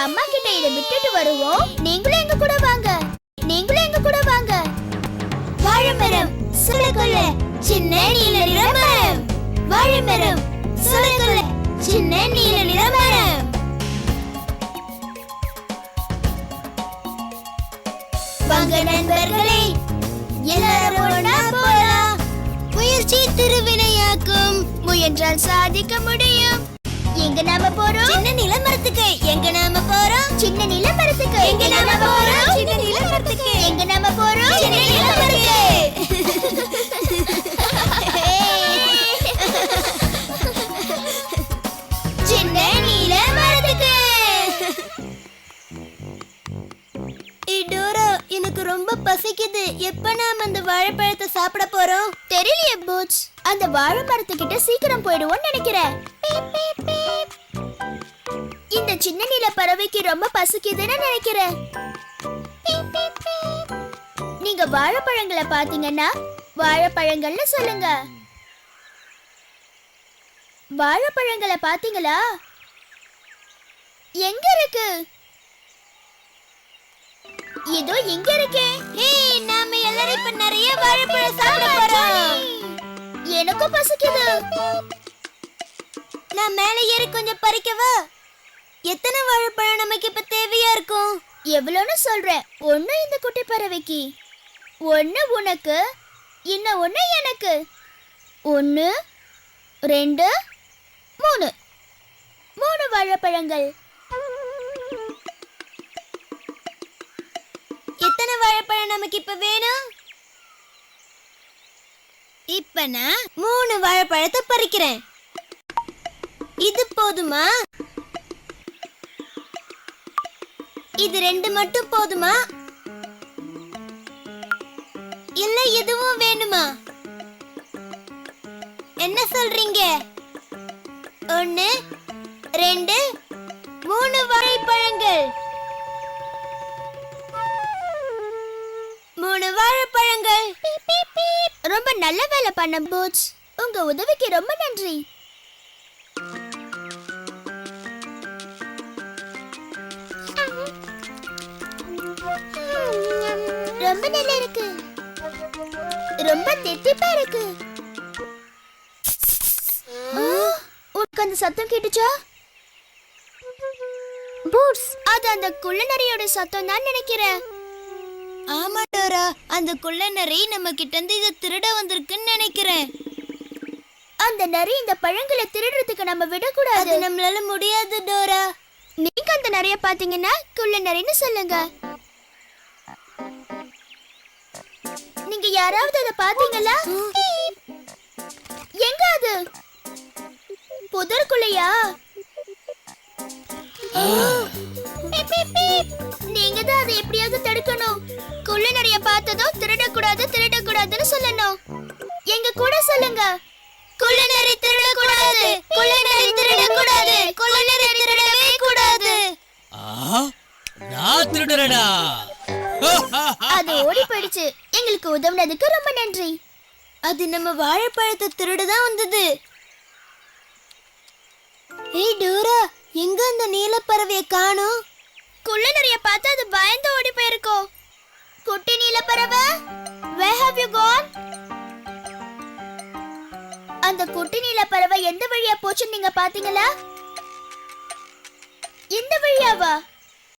அம்மா கிட்ட இதை விட்டுட்டு வருவோம். நீங்களும் எங்க கூட வாங்க. நீங்களும் எங்க கூட வாங்க. வாழைமரம் சுளகுள்ள சின்ன நீல நிற மரம். வாழைமரம் சுளகுள்ள சின்ன நீல நிற மரம். வாங்க நண்பர்களே, எல்லாரும் ஒண்ணா போலாம். முயற்சி திருவினையாக்கும், முயன்றால் சாதிக்க முடியும். எங்க நாம போறோம்? சின்ன நிலமரத்துக்கு. எங்க நாம போறோம்? சின்ன நிலமரத்துக்கு. எங்க நாம போறோம்? சின்ன நிலமரத்துக்கு. எங்க நாம போறோம்? சின்ன நிலமரத்துக்கு. சின்ன நிலமரத்துக்கு. டோரா, எனக்கு ரொம்ப பசிக்குது. எப்ப நாம அந்த வாழைப்பழத்தை சாப்பிட போறோம்? தெரியலையே பூட்ஸ். அந்த வாழை மரத்துக்கிட்ட சீக்கிரம் போயிடுவோம்னு நினைக்கிறேன். இந்த சின்ன நீல பறவைக்கு ரொம்ப பசிக்குதுன்னு நினைக்கிறேன். நீங்க வாழைப்பழங்களை பாத்தீங்கன்னா வாழைப்பழங்கள்னு சொல்லுங்க. வாழைப்பழங்களை பாத்தீங்களா? எங்க இருக்கு? இதோ இங்க இருக்கே. ஏய், நாம எல்லாரும் இப்ப நிறைய வாழைப்பழம் சாப்பிட போறோம். எனக்கும் பசிக்குது. நான் மேலே ஏறி கொஞ்சம் பறிக்கவா? எத்தனை வாழைப்பழம் நமக்கு இப்ப தேவையா இருக்கும்? எவ்வளவுன்னு சொல்றேன். ஒண்ணு இந்த குட்டி பறவைக்கு, ஒண்ணு உனக்கு, இன்னும் ஒண்ணு எனக்கு. 1 2 3 3 வாழைப்பழங்கள். எத்தனை வாழைப்பழம் நமக்கு இப்ப வேணும்? இப்ப நான் 3 வாழைப்பழத்தை பறிக்கிறேன். இது போதுமா? இது 2 மட்டும் போதுமா? இல்ல இதுவும் வேணுமா? என்ன சொல்றீங்க? 1 2 3 வாழைப்பழங்கள். 3 வாழைப்பழங்கள். ரொம்ப நல்ல வேலை பண்ண பூட்ஸ். உங்க உதவிக்கு ரொம்ப நன்றி. ரொம்ப நல்லா இருக்கு. ரொம்ப தித்திப்பா இருக்கு. உனக்கு அந்த சத்தம் கேட்டுச்சா பூட்ஸ்? அது அந்த குள்ளநரியோட சத்தம் தான் நினைக்கிறேன். ஆமா டோரா, அந்த குள்ளநரி நம்ம கிட்ட இருந்து இதை திருட வந்திருக்குன்னு நினைக்கிறேன். அந்த நரி இந்த பழங்களை திருடுறதுக்கு நம்ம விடக்கூடாது. அது நம்மளால முடியாது டோரா. நீங்க அந்த நரிய பாத்தீங்கன்னா குள்ளநரின்னு சொல்லுங்க. நீங்க யாராவது அதை பாத்தீங்களா? எங்க அது? புதருக்குள்ளையா? நீங்க தான் அதை எப்படியாவது தடுக்கணும். குள்ளநரிய பார்த்ததும் திருடக்கூடாதுன்னு சொல்லணும். எங்க கூட சொல்லுங்க. குள்ளநரி திருடக்கூடாது, குள்ளநரி திருடக்கூடாது, குள்ளநரி திருடவே கூடாது. நான் திருடறடா. அது ஓடி போயிடுச்சு. எங்களுக்கு உதவுனதுக்கு ரொம்ப நன்றி. அது நம்ம வாழைப்பழத்தை திருடதான் வந்தது. ஏய் டோரா, எங்க அந்த நீலப்பறவையை காணோம்? குள்ளநரிய பார்த்து அது பயந்து ஓடி போயிருக்கோ. குட்டி நீலப்பறவை, where have you gone? அந்த குட்டி நீலப்பறவை எந்த வழியா போச்சுன்னு நீங்க பாத்தீங்களா? இந்த வழியாவா?